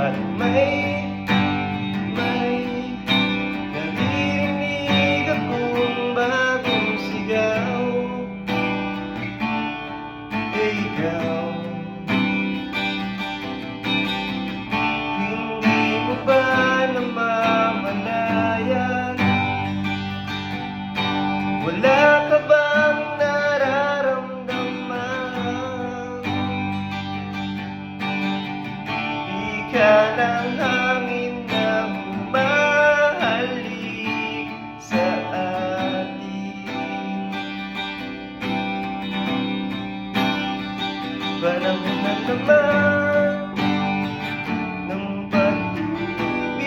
At may naririnig akong bagong sigaw. Ikaw, hindi mo ba namamalayan? Wala ka bang nararamdaman? Ika ng hangin na humahalik sa atin. Panahon na naman ng pag-ibig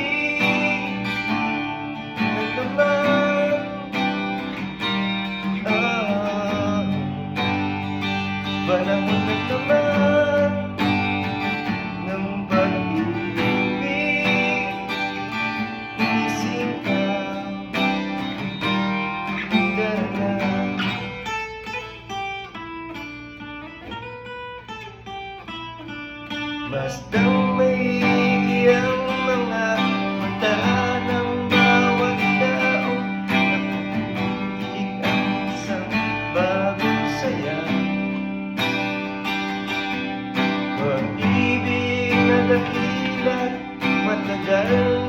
na naman. Panahon na naman ng pag-ibig. Gising ka, dala. Bastang maigi ang mga mata ng bawat tao, natutulig ang isang bagong saya. Pag-ibig na dakila't matagal